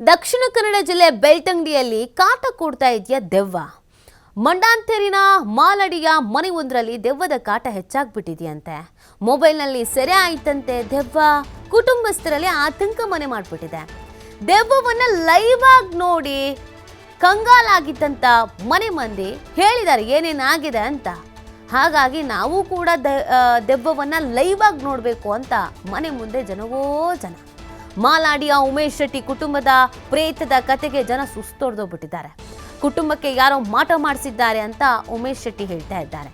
ದಕ್ಷಿಣ ಕನ್ನಡ ಜಿಲ್ಲೆ ಬೆಳ್ತಂಗಡಿಯಲ್ಲಿ ಕಾಟ ಕೊಡ್ತಾ ಇದೆಯಾ ದೆವ್ವ. ಮಂಡಾಂತೇರಿನ ಮಾಲಡಿಯ ಮನೆಯೊಂದರಲ್ಲಿ ದೆವ್ವದ ಕಾಟ ಹೆಚ್ಚಾಗ್ಬಿಟ್ಟಿದೆಯಂತೆ. ಮೊಬೈಲ್ನಲ್ಲಿ ಸೆರೆ ಆಯ್ತಂತೆ ದೆವ್ವ. ಕುಟುಂಬಸ್ಥರಲ್ಲಿ ಆತಂಕ ಮನೆ ಮಾಡಿಬಿಟ್ಟಿದೆ. ದೆವ್ವವನ್ನ ಲೈವ್ ಆಗಿ ನೋಡಿ ಕಂಗಾಲಾಗಿದ್ದಂತ ಮನೆ ಮಂದಿ ಹೇಳಿದ್ದಾರೆ ಏನೇನಾಗಿದೆ ಅಂತ. ಹಾಗಾಗಿ ನಾವು ಕೂಡ ದೆವ್ವವನ್ನ ಲೈವ್ ಆಗಿ ನೋಡಬೇಕು ಅಂತ ಮನೆ ಮುಂದೆ ಜನವೋ ಜನ. ಮಾಲಾಡಿಯ ಉಮೇಶ್ ಶೆಟ್ಟಿ ಕುಟುಂಬದ ಪ್ರೇತದ ಕತೆಗೆ ಜನ ಸುಸ್ತೊಡೆದೋಗ್ಬಿಟ್ಟಿದ್ದಾರೆ. ಕುಟುಂಬಕ್ಕೆ ಯಾರೋ ಮಾಟ ಮಾಡಿಸಿದ್ದಾರೆ ಅಂತ ಉಮೇಶ್ ಶೆಟ್ಟಿ ಹೇಳ್ತಾ ಇದ್ದಾರೆ.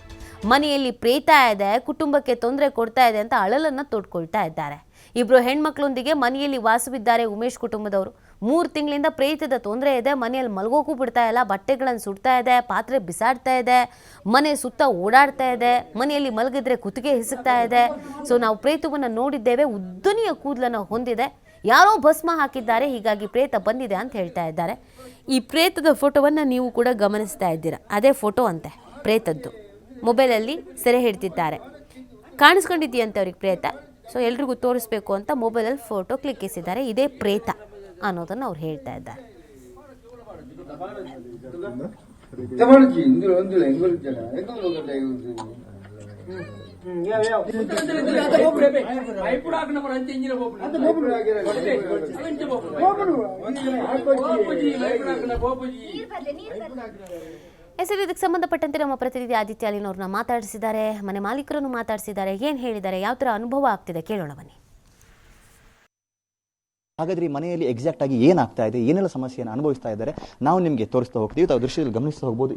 ಮನೆಯಲ್ಲಿ ಪ್ರೇತ ಇದೆ, ಕುಟುಂಬಕ್ಕೆ ತೊಂದರೆ ಕೊಡ್ತಾ ಇದೆ ಅಂತ ಅಳಲನ್ನ ತೋಡ್ಕೊಳ್ತಾ ಇದ್ದಾರೆ. ಇಬ್ರು ಹೆಣ್ಮಕ್ಳೊಂದಿಗೆ ಮನೆಯಲ್ಲಿ ವಾಸವಿದ್ದಾರೆ ಉಮೇಶ್ ಕುಟುಂಬದವರು. 3 ತಿಂಗಳಿಂದ ಪ್ರೇತದ ತೊಂದರೆ ಇದೆ. ಮನೆಯಲ್ಲಿ ಮಲಗೋಕ್ಕೂ ಬಿಡ್ತಾ ಇಲ್ಲ, ಬಟ್ಟೆಗಳನ್ನು ಸುಡ್ತಾ ಇದೆ, ಪಾತ್ರೆ ಬಿಸಾಡ್ತಾ ಇದೆ, ಮನೆ ಸುತ್ತ ಓಡಾಡ್ತಾ ಇದೆ, ಮನೆಯಲ್ಲಿ ಮಲಗಿದ್ರೆ ಕುತ್ತಿಗೆ ಹಿಸುಕ್ತಾ ಇದೆ. ಸೊ ನಾವು ಪ್ರೇತವನ್ನು ನೋಡಿದ್ದೇವೆ, ಉದ್ದನೆಯ ಕೂದಲನ್ನು ಹೊಂದಿದೆ, ಯಾರೋ ಭಸ್ಮ ಹಾಕಿದ್ದಾರೆ, ಹೀಗಾಗಿ ಪ್ರೇತ ಬಂದಿದೆ ಅಂತ ಹೇಳ್ತಾ ಇದ್ದಾರೆ. ಈ ಪ್ರೇತದ ಫೋಟೋವನ್ನು ನೀವು ಕೂಡ ಗಮನಿಸ್ತಾ ಇದ್ದೀರಾ. ಅದೇ ಫೋಟೋ ಅಂತೆ ಪ್ರೇತದ್ದು. ಮೊಬೈಲಲ್ಲಿ ಸೆರೆ ಹಿಡ್ತಿದ್ದಾರೆ. ಕಾಣಿಸ್ಕೊಂಡಿದ್ದೀಯಂತೆ ಅವ್ರಿಗೆ ಪ್ರೇತ. ಸೊ ಎಲ್ರಿಗೂ ತೋರಿಸ್ಬೇಕು ಅಂತ ಮೊಬೈಲಲ್ಲಿ ಫೋಟೋ ಕ್ಲಿಕ್ಕಿಸಿದ್ದಾರೆ. ಇದೇ ಪ್ರೇತ ಅನ್ನೋದನ್ನು ಅವ್ರು ಹೇಳ್ತಾ ಇದ್ದಾರೆ. ಇದಕ್ಕೆ ಸಂಬಂಧಪಟ್ಟಂತೆ ನಮ್ಮ ಪ್ರತಿನಿಧಿ ಆದಿತ್ಯ ಅಲಿನವ್ರನ್ನ ಮಾತಾಡಿಸಿದ್ದಾರೆ. ಮನೆ ಮಾಲೀಕರನ್ನು ಮಾತಾಡಿಸಿದ್ದಾರೆ. ಏನು ಹೇಳಿದ್ದಾರೆ, ಯಾವ ಥರ ಅನುಭವ ಆಗ್ತಿದೆ ಕೇಳೋಣ ಬನ್ನಿ. ಹಾಗಾದ್ರೆ ಈ ಮನೆಯಲ್ಲಿ ಎಕ್ಸಾಕ್ಟ್ ಆಗಿ ಏನಾಗ್ತಾ ಇದೆ, ಏನೆಲ್ಲ ಸಮಸ್ಯೆಯನ್ನು ಅನುಭವಿಸ್ತಾ ಇದ್ದಾರೆ ನಾವು ನಿಮಗೆ ತೋರಿಸ್ತಾ ಹೋಗ್ತೀವಿ. ತಾವು ದೃಶ್ಯದಲ್ಲಿ ಗಮನಿಸ್ತಾ ಹೋಗ್ಬೋದು.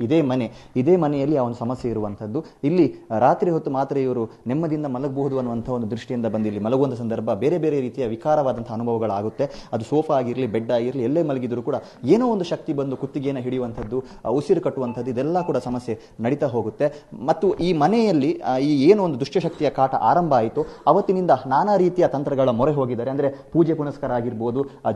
ಇದೇ ಮನೆಯಲ್ಲಿ ಆ ಒಂದು ಸಮಸ್ಯೆ ಇರುವಂಥದ್ದು. ಇಲ್ಲಿ ರಾತ್ರಿ ಹೊತ್ತು ಮಾತ್ರ ಇವರು ನೆಮ್ಮದಿಯಿಂದ ಮಲಗಬಹುದು ಅನ್ನುವಂಥ ಒಂದು ದೃಷ್ಟಿಯಿಂದ ಬಂದು ಇಲ್ಲಿ ಮಲಗುವಂಥ ಸಂದರ್ಭ ಬೇರೆ ಬೇರೆ ರೀತಿಯ ವಿಕಾರವಾದಂಥ ಅನುಭವಗಳಾಗುತ್ತೆ. ಅದು ಸೋಫಾ ಆಗಿರಲಿ, ಬೆಡ್ ಆಗಿರಲಿ, ಎಲ್ಲೇ ಮಲಗಿದ್ರು ಕೂಡ ಏನೋ ಒಂದು ಶಕ್ತಿ ಬಂದು ಕುತ್ತಿಗೆಯನ್ನು ಹಿಡಿಯುವಂಥದ್ದು, ಉಸಿರು ಕಟ್ಟುವಂಥದ್ದು, ಇದೆಲ್ಲ ಕೂಡ ಸಮಸ್ಯೆ ನಡೀತಾ ಹೋಗುತ್ತೆ. ಮತ್ತು ಈ ಮನೆಯಲ್ಲಿ ಈ ಏನು ಒಂದು ದುಷ್ಟಶಕ್ತಿಯ ಕಾಟ ಆರಂಭ ಆಯಿತು ಅವತ್ತಿನಿಂದ ನಾನಾ ರೀತಿಯ ತಂತ್ರಗಳ ಮೊರೆ ಹೋಗಿದ್ದಾರೆ. ಅಂದರೆ ಪೂಜೆ ಪುನಸ್ಕಾರ ಆಗಿರ್ಬೋದು,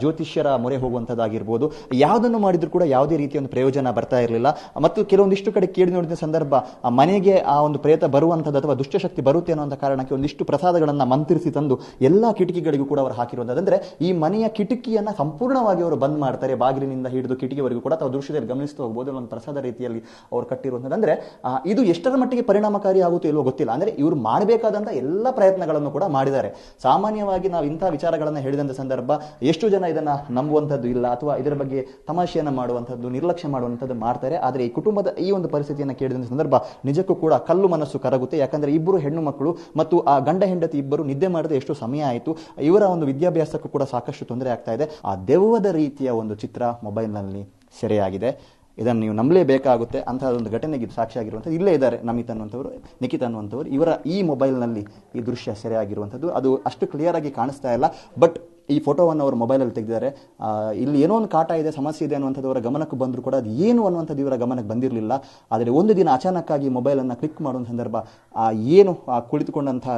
ಜ್ಯೋತಿಷ್ಯರ ಮೊರೆ ಹೋಗುವಂಥದ್ದಾಗಿರ್ಬೋದು, ಯಾವುದನ್ನು ಮಾಡಿದ್ರು ಕೂಡ ಯಾವುದೇ ರೀತಿಯ ಒಂದು ಪ್ರಯೋಜನ ಬರ್ತಾ ಇರಲಿಲ್ಲ. ಮತ್ತು ಕೆಲವೊಂದಿಷ್ಟು ಕಡೆ ಕೇಳಿ ನೋಡಿದ ಸಂದರ್ಭ ಮನೆಗೆ ಆ ಒಂದು ಪ್ರೇತ ಬರುವಂಥದ್ದು ಅಥವಾ ದುಷ್ಟಶಕ್ತಿ ಬರುತ್ತೆ ಅನ್ನುವಂಥ ಕಾರಣಕ್ಕೆ ಒಂದಿಷ್ಟು ಪ್ರಸಾದಗಳನ್ನು ಮಂತ್ರಿಸಿ ತಂದು ಎಲ್ಲ ಕಿಟಕಿಗಳಿಗೂ ಕೂಡ ಅವರು ಹಾಕಿರುವಂಥದ್ದು. ಅಂದರೆ ಈ ಮನೆಯ ಕಿಟಕಿಯನ್ನು ಸಂಪೂರ್ಣವಾಗಿ ಅವರು ಬಂದ್ ಮಾಡ್ತಾರೆ. ಬಾಗಿಲಿನಿಂದ ಹಿಡಿದು ಕಿಟಕಿವರೆಗೂ ಕೂಡ ತಾವು ದೃಶ್ಯದಲ್ಲಿ ಗಮನಿಸ್ತಾ ಹೋಗ್ಬೋದು. ಒಂದು ಪ್ರಸಾದ ರೀತಿಯಲ್ಲಿ ಅವರು ಕಟ್ಟಿರುವಂಥದ್ದು. ಅಂದರೆ ಇದು ಎಷ್ಟರ ಮಟ್ಟಿಗೆ ಪರಿಣಾಮಕಾರಿ ಆಗುತ್ತೋ ಇಲ್ವೋ ಗೊತ್ತಿಲ್ಲ. ಅಂದರೆ ಇವರು ಮಾಡಬೇಕಾದಂಥ ಎಲ್ಲ ಪ್ರಯತ್ನಗಳನ್ನು ಕೂಡ ಮಾಡಿದ್ದಾರೆ. ಸಾಮಾನ್ಯವಾಗಿ ನಾವು ಇಂಥ ವಿಚಾರಗಳನ್ನು ಹೇಳಿದಂಥ ಸಂದರ್ಭ ಎಷ್ಟು ಜನ ಇದನ್ನ ನಂಬುವಂಥದ್ದು ಇಲ್ಲ, ಅಥವಾ ಇದರ ಬಗ್ಗೆ ತಮಾಷೆಯನ್ನು ಮಾಡುವಂಥದ್ದು, ನಿರ್ಲಕ್ಷ್ಯ ಮಾಡುವಂಥದ್ದು ಮಾಡ್ತಾರೆ. ಆದರೆ ಈ ಕುಟುಂಬದ ಈ ಒಂದು ಪರಿಸ್ಥಿತಿಯನ್ನು ಕೇಳಿದ ಸಂದರ್ಭ ನಿಜಕ್ಕೂ ಕೂಡ ಕಲ್ಲು ಮನಸ್ಸು ಕರಗುತ್ತೆ. ಯಾಕಂದ್ರೆ ಇಬ್ಬರು ಹೆಣ್ಣು ಮಕ್ಕಳು ಮತ್ತು ಆ ಗಂಡ ಹೆಂಡತಿ ಇಬ್ಬರು ನಿದ್ದೆ ಮಾಡದೆ ಎಷ್ಟು ಸಮಯ ಆಯಿತು. ಇವರ ಒಂದು ವಿದ್ಯಾಭ್ಯಾಸಕ್ಕೂ ಕೂಡ ಸಾಕಷ್ಟು ತೊಂದರೆ ಆಗ್ತಾ ಇದೆ. ಆ ದೆವ್ವದ ರೀತಿಯ ಒಂದು ಚಿತ್ರ ಮೊಬೈಲ್ನಲ್ಲಿ ಸೆರೆಯಾಗಿದೆ. ಇದನ್ನು ನೀವು ನಂಬಲೇಬೇಕಾಗುತ್ತೆ. ಅಂತಹ ಒಂದು ಘಟನೆಗೆ ಸಾಕ್ಷಿಯಾಗಿರುವಂಥದ್ದು ಇಲ್ಲೇ ಇದ್ದಾರೆ ನಮಿತ್ ಅನ್ನುವಂಥವ್ರು, ನಿಖಿತ್ ಅನ್ನುವಂಥವ್ರು. ಇವರ ಈ ಮೊಬೈಲ್ನಲ್ಲಿ ಈ ದೃಶ್ಯ ಸೆರೆಯಾಗಿರುವಂಥದ್ದು. ಅದು ಅಷ್ಟು ಕ್ಲಿಯರ್ ಆಗಿ ಕಾಣಿಸ್ತಾ ಇಲ್ಲ, ಬಟ್ ಈ ಫೋಟೋವನ್ನು ಅವರು ಮೊಬೈಲಲ್ಲಿ ತೆಗೆದಿದ್ದಾರೆ. ಇಲ್ಲಿ ಏನೋ ಒಂದು ಕಾಟ ಇದೆ, ಸಮಸ್ಯೆ ಇದೆ ಅನ್ನುವಂಥದ್ದು ಅವರ ಗಮನಕ್ಕೆ ಬಂದರೂ ಕೂಡ ಅದು ಏನು ಅನ್ನುವಂಥದ್ದು ಇವರ ಗಮನಕ್ಕೆ ಬಂದಿರಲಿಲ್ಲ. ಆದರೆ ಒಂದು ದಿನ ಅಚಾನಕ್ಕಾಗಿ ಮೊಬೈಲನ್ನು ಕ್ಲಿಕ್ ಮಾಡುವ ಸಂದರ್ಭ ಏನು ಕುಳಿತುಕೊಂಡಂತಹ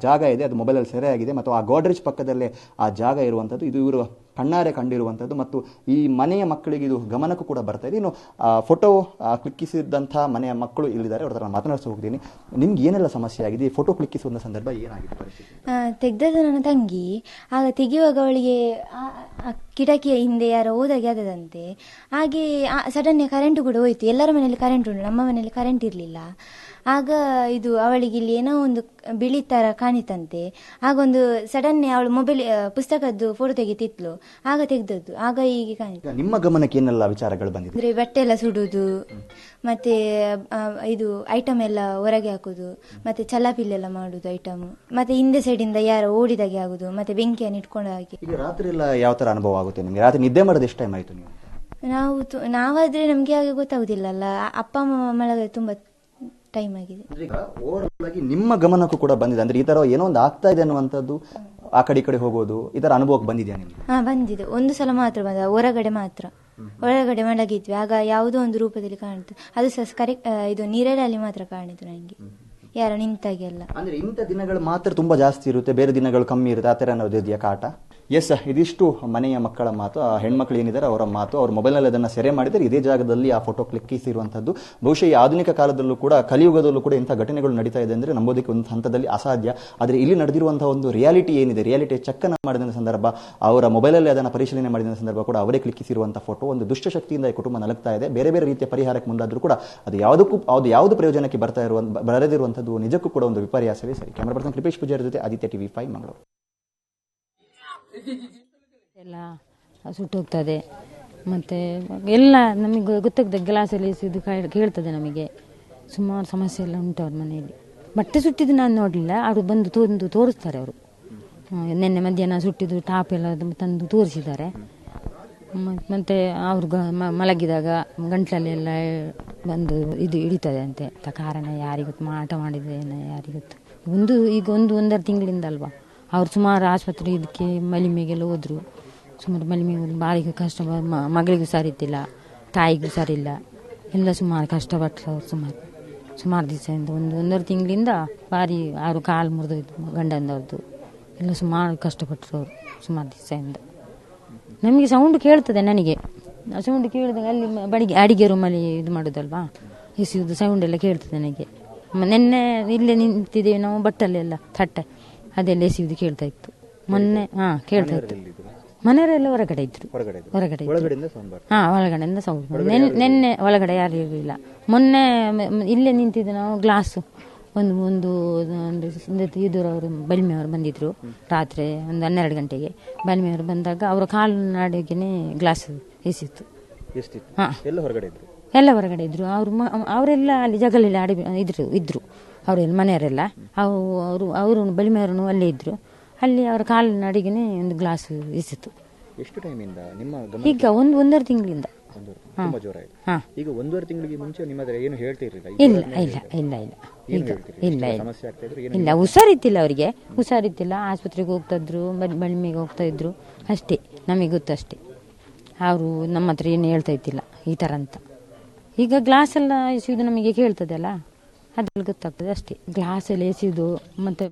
ಜಾಗ ಇದೆ ಅದು ಮೊಬೈಲಲ್ಲಿ ಸೆರೆಯಾಗಿದೆ. ಮತ್ತು ಆ ಗೋಡ್ರೇಜ್ ಪಕ್ಕದಲ್ಲೇ ಆ ಜಾಗ ಇರುವಂಥದ್ದು ಇದು ಇವರು ಕಣ್ಣಾರೆ ಕಂಡಿರುವಂಥದ್ದು. ಮತ್ತು ಈ ಮನೆಯ ಮಕ್ಕಳಿಗೆ ಇದು ಗಮನಕ್ಕೂ ಕೂಡ ಬರ್ತಾ ಇದೆ. ಇನ್ನು ಫೋಟೋ ಕ್ಲಿಕ್ಕಿಸಿದಂಥ ಮನೆಯ ಮಕ್ಕಳು ಇಲ್ಲಿದ್ದಾರೆ, ಅವ್ರ ಹತ್ರ ಮಾತನಾಡಿಸಿ ಹೋಗ್ತೀನಿ. ನಿಮ್ಗೆ ಏನೆಲ್ಲ ಸಮಸ್ಯೆ ಆಗಿದೆ, ಈ ಫೋಟೋ ಕ್ಲಿಕ್ಕಿಸುವಂಥ ಸಂದರ್ಭ ಏನಾಗಿದೆ ಪರಿಸ್ಥಿತಿ? ತೆಗ್ದದ್ದು ನನ್ನ ತಂಗಿ. ಆಗ ತೆಗೆಯುವಾಗ ಅವಳಿಗೆ ಕಿಟಕಿಯ ಹಿಂದೆ ಯಾರೋ ಹೋದಾಗೆ ಆದದಂತೆ. ಹಾಗೆ ಸಡನ್ ಕರೆಂಟ್ ಕೂಡ ಹೋಯ್ತು. ಎಲ್ಲರ ಮನೆಯಲ್ಲಿ ಕರೆಂಟ್ ಉಂಟು, ನಮ್ಮ ಮನೆಯಲ್ಲಿ ಕರೆಂಟ್ ಇರಲಿಲ್ಲ. ಆಗ ಇದು ಅವಳಿಗೆ ಇಲ್ಲಿ ಏನೋ ಒಂದು ಬಿಳಿ ತರ ಕಾಣಿತಂತೆ. ಆಗೊಂದು ಸಡನ್ ಅವಳು ಮೊಬೈಲ್ ಪುಸ್ತಕದ್ದು ಫೋಟೋ ತೆಗಿತಿದ್ಲು, ಆಗ ತೆಗ್ದದ್ದು. ಆಗ ಹೀಗೆ ಕಾಣಿತು. ನಿಮ್ಮ ಗಮನಕ್ಕೆ ಏನೆಲ್ಲ ವಿಚಾರಗಳು ಬಂದಿದೆ? ಅಂದ್ರೆ ಬಟ್ಟೆ ಎಲ್ಲ ಸುಡುದು, ಮತ್ತೆ ಇದು ಐಟಮ್ ಎಲ್ಲ ಹೊರಗೆ ಹಾಕುದು, ಮತ್ತೆ ಚಲಾಪಿಲ್ಲೆಲ್ಲ ಮಾಡುದು ಐಟಮ್, ಮತ್ತೆ ಹಿಂದೆ ಸೈಡ್ ಇಂದ ಯಾರೋ ಓಡಿದಾಗೆ ಆಗುದು, ಮತ್ತೆ ಬೆಂಕಿಯನ್ನು ಇಟ್ಕೊಂಡು ಹಾಗೆ. ಈಗ ರಾತ್ರಿ ಎಲ್ಲ ಯಾವ ತರ ಅನುಭವ ಆಗುತ್ತೆ ನಿಮಗೆ? ರಾತ್ರಿ ನಿದ್ದೆ ಮಾಡೋದು ಎಷ್ಟು ಟೈಮ್ ಆಯ್ತು ನೀವು? ನಾವಾದ್ರೆ ನಮ್ಗೆ ಹಾಗೆ ಗೊತ್ತಾಗುದಿಲ್ಲಲ್ಲ. ಅಪ್ಪ ಅಮ್ಮ ಮಲಗ ತುಂಬಾ ಟೈಮ್ ಆಗಿದೆ. ಓವರಾಲ್ ಆಗಿ ನಿಮ್ಮ ಗಮನಕ್ಕೂ ಕೂಡ ಬಂದಿದೆ ಅಂದ್ರೆ ಈ ತರ ಏನೋ ಒಂದು ಆಗ್ತಾ ಇದೆ ಅನ್ನುವಂಥದ್ದು, ಆ ಕಡೆ ಈ ಕಡೆ ಹೋಗೋದು, ಈ ತರ ಅನುಭವಕ್ಕೆ ಬಂದಿದೆಯಾ ನಿಮಗೆ? ಬಂದಿದೆ. ಒಂದು ಸಲ ಮಾತ್ರ ಬಂದ, ಹೊರಗಡೆ ಮಾತ್ರ. ಒಳಗಡೆ ಮಲಗಿದ್ವಿ, ಆಗ ಯಾವುದೋ ಒಂದು ರೂಪದಲ್ಲಿ ಕಾಣಿತು. ಅದು ಸಹ ಕರೆಕ್ಟ್ ಇದು ನೀರಲ್ಲಿ ಮಾತ್ರ ಕಾಣಿತು ನನಗೆ, ಯಾರು ನಿಂತಾಗೆಲ್ಲ. ಅಂದ್ರೆ ಇಂಥ ದಿನಗಳು ಮಾತ್ರ ತುಂಬಾ ಜಾಸ್ತಿ ಇರುತ್ತೆ, ಬೇರೆ ದಿನಗಳು ಕಮ್ಮಿ ಇರುತ್ತೆ, ಆ ತರ ಅನ್ನೋದು ಇದೆಯಾ ಕಾಟ? ಎಸ್, ಇದಿಷ್ಟು ಮನೆಯ ಮಕ್ಕಳ ಮಾತು. ಆ ಹೆಣ್ಮಕ್ಳು ಏನಿದ್ದಾರೆ ಅವರ ಮಾತು. ಅವ್ರ ಮೊಬೈಲ್ನಲ್ಲಿ ಅದನ್ನು ಸೆರೆ ಮಾಡಿದರೆ ಇದೇ ಜಾಗದಲ್ಲಿ ಆ ಫೋಟೋ ಕ್ಲಿಕ್ಕಿಸಿರುವಂಥದ್ದು. ಬಹುಶಃ ಈ ಆಧುನಿಕ ಕಾಲದಲ್ಲೂ ಕೂಡ, ಕಲಿಯುಗದಲ್ಲೂ ಕೂಡ ಇಂಥ ಘಟನೆಗಳು ನಡೀತಾ ಇದೆ ಅಂದರೆ ನಂಬೋದಕ್ಕೆ ಒಂದು ಹಂತದಲ್ಲಿ ಅಸಾಧ್ಯ. ಆದರೆ ಇಲ್ಲಿ ನಡೆದಿರುವಂತಹ ಒಂದು ರಿಯಾಲಿಟಿ ಏನಿದೆ, ರಿಯಾಲಿಟಿ ಚೆಕ್ಕನ್ನು ಮಾಡಿದ ಸಂದರ್ಭ, ಅವರ ಮೊಬೈಲಲ್ಲಿ ಅದನ್ನು ಪರಿಶೀಲನೆ ಮಾಡಿದ ಸಂದರ್ಭ ಕೂಡ ಅವರೇ ಕ್ಲಿಕ್ಕಿಸಿರುವಂಥ ಫೋಟೋ ಒಂದು ದುಷ್ಟಶಕ್ತಿಯಿಂದ ಈ ಕುಟುಂಬ ನಲಗ್ತಾ ಇದೆ. ಬೇರೆ ಬೇರೆ ರೀತಿಯ ಪರಿಹಾರಕ್ಕೆ ಮುಂದಾದರೂ ಕೂಡ ಅದು ಯಾವುದು ಪ್ರಯೋಜನಕ್ಕೆ ಬರೆದಿರುವಂಥದ್ದು ನಿಜಕ್ಕೂ ಕೂಡ ಒಂದು ವಿಪರ್ಯಾಸವೇ ಸರಿ. ಕ್ಯಾಮರಾ ಪರ್ಸನ್ ಕೃಪೇಶ್ ಪೂಜಾರಿ ಜೊತೆ ಆದಿತ್ಯ ಟಿವಿ 5 ಮಂಗಳೂರು. ಎಲ್ಲ ಸುಟ್ಟೋಗ್ತದೆ, ಮತ್ತು ಎಲ್ಲ ನಮಗೆ ಗೊತ್ತಾಗ್ತದೆ. ಗ್ಲಾಸಲ್ಲಿ ಇದು ಕೇಳ್ತದೆ ನಮಗೆ. ಸುಮಾರು ಸಮಸ್ಯೆ ಎಲ್ಲ ಉಂಟು ಅವ್ರ ಮನೆಯಲ್ಲಿ. ಬಟ್ಟೆ ಸುಟ್ಟಿದ್ದು ನಾನು ನೋಡಲಿಲ್ಲ, ಅವರು ಬಂದು ತೋರಿಸ್ತಾರೆ. ಅವರು ನಿನ್ನೆ ಮಧ್ಯಾಹ್ನ ಸುಟ್ಟಿದ್ದು ಟಾಪ್ ಎಲ್ಲ ತಂದು ತೋರಿಸಿದ್ದಾರೆ. ಮತ್ತು ಅವ್ರು ಮಲಗಿದಾಗ ಗಂಟ್ಲಲ್ಲೆಲ್ಲ ಬಂದು ಇದು ಹಿಡಿತದೆ ಅಂತೆ. ಕಾರಣ ಯಾರಿಗೊತ್ತು, ಮಾಟ ಮಾಡಿದ್ದೇನೆ ಯಾರಿಗೊತ್ತು. ಒಂದೂವರೆ ತಿಂಗಳಿಂದ ಅಲ್ವಾ ಅವ್ರು ಸುಮಾರು ಆಸ್ಪತ್ರೆ ಇದಕ್ಕೆ ಮಲಿಮೆಗೆಲ್ಲ ಹೋದರು. ಸುಮಾರು ಮಲಿಮೆ ಭಾರಿ ಕಷ್ಟ, ಮಗಳಿಗೂ ಸರಿತಿಲ್ಲ, ತಾಯಿಗೂ ಸರಿಯಿಲ್ಲ, ಎಲ್ಲ ಸುಮಾರು ಕಷ್ಟಪಟ್ಟರು ಅವ್ರು. ಸುಮಾರು ದಿವಸದಿಂದ ಒಂದೂವರೆ ತಿಂಗಳಿಂದ ಭಾರಿ ಅವರು ಕಾಲು ಮುರಿದೋಯ್ತು ಗಂಡಂದವ್ರದ್ದು. ಎಲ್ಲ ಸುಮಾರು ಕಷ್ಟಪಟ್ಟರು ಅವರು ಸುಮಾರು ದಿವಸದಿಂದ. ನಮಗೆ ಸೌಂಡ್ ಕೇಳ್ತದೆ. ನನಗೆ ಸೌಂಡ್ ಕೇಳಿದಾಗ ಅಲ್ಲಿ ಅಡಿಗೆ ರೂಮಲ್ಲಿ ಇದು ಮಾಡೋದಲ್ವಾ, ಎಸೆಯುವುದು ಸೌಂಡ್ ಎಲ್ಲ ಕೇಳ್ತದೆ ನನಗೆ. ನಿನ್ನೆ ಇಲ್ಲೇ ನಿಂತಿದ್ದೇವೆ ನಾವು, ಬಟ್ಟಲೆಲ್ಲ ತಟ್ಟೆ ಅದೆಲ್ಲ ಎಸೆಯುವುದು ಕೇಳ್ತಾ ಇತ್ತು ಮೊನ್ನೆ. ಕೇಳ್ತಾ ಇತ್ತು. ಮನೆಯವರೆಲ್ಲ ಹೊರಗಡೆ ಇದ್ರು. ಒಳಗಡೆಯಿಂದ ಸೌಂಡ್. ನಿನ್ನೆ ಒಳಗಡೆ ಯಾರು ಇರಲಿಲ್ಲ. ಮೊನ್ನೆ ಇಲ್ಲೇ ನಿಂತಿದ್ದು ನಾವು. ಗ್ಲಾಸು ಒಂದು ಇದರವರು ಬಲ್ಮೆಯವರು ಬಂದಿದ್ರು ರಾತ್ರಿ 12 ಗಂಟೆಗೆ. ಬಲ್ಮೆಯವರು ಬಂದಾಗ ಅವರ ಕಾಲು ನಾಡಿಗೆನೆ ಗ್ಲಾಸ್ ಎಸಿತ್ತು. ಎಲ್ಲ ಹೊರಗಡೆ ಇದ್ರು. ಅವರೆಲ್ಲ ಅಲ್ಲಿ ಜಗಲಲ್ಲಿ ಇದ್ರು ಅವರೆಲ್ಲ ಮನೆಯವರೆಲ್ಲ. ಅವರು ಬಲಿಮೆಯವರು ಅಲ್ಲೇ ಇದ್ರು. ಅಲ್ಲಿ ಅವರ ಕಾಲಿನ ಅಡಿಗೆನೆ ಒಂದು ಗ್ಲಾಸ್ ಎಸಿತ್ತು. ಎಷ್ಟು ಟೈಮಿಂದ ನಿಮ್ಮ ಈಗ ಒಂದೂವರೆ ತಿಂಗಳಿಂದ. ಈಗ ಒಂದೂವರೆ ತಿಂಗಳಿಗೆ ಮುಂಚೆ ನಿಮ್ಮ ಹತ್ರ ಏನು ಹೇಳ್ತಿರ್ಲಿಲ್ಲ? ಇಲ್ಲ ಹುಷಾರಿತ್ತಿಲ್ಲ ಅವರಿಗೆ. ಹುಷಾರಿತ್ತಿಲ್ಲ, ಆಸ್ಪತ್ರೆಗೆ ಹೋಗ್ತಾ ಇದ್ರು, ಬಳಿಮೆಗೆ ಹೋಗ್ತಾ ಇದ್ರು ಅಷ್ಟೇ. ನಮಗೆ ಗೊತ್ತು ಅಷ್ಟೇ. ಅವರು ನಮ್ಮ ಹತ್ರ ಏನು ಹೇಳ್ತಾ ಇದ್ದಿಲ್ಲ ಈ ಥರ ಅಂತ. ಈಗ ಗ್ಲಾಸ್ ಎಲ್ಲ ಎಸೆಯುವುದು ನಮಗೆ ಕೇಳ್ತದೆ ಅಲ್ಲ, ಅದ್ರಲ್ಲಿ ಗೊತ್ತಾಗ್ತದೆ ಅಷ್ಟೇ. ಗ್ಲಾಸ್ ಎಲ್ಲ ಎಸೆಯುವುದು ಮತ್ತೆ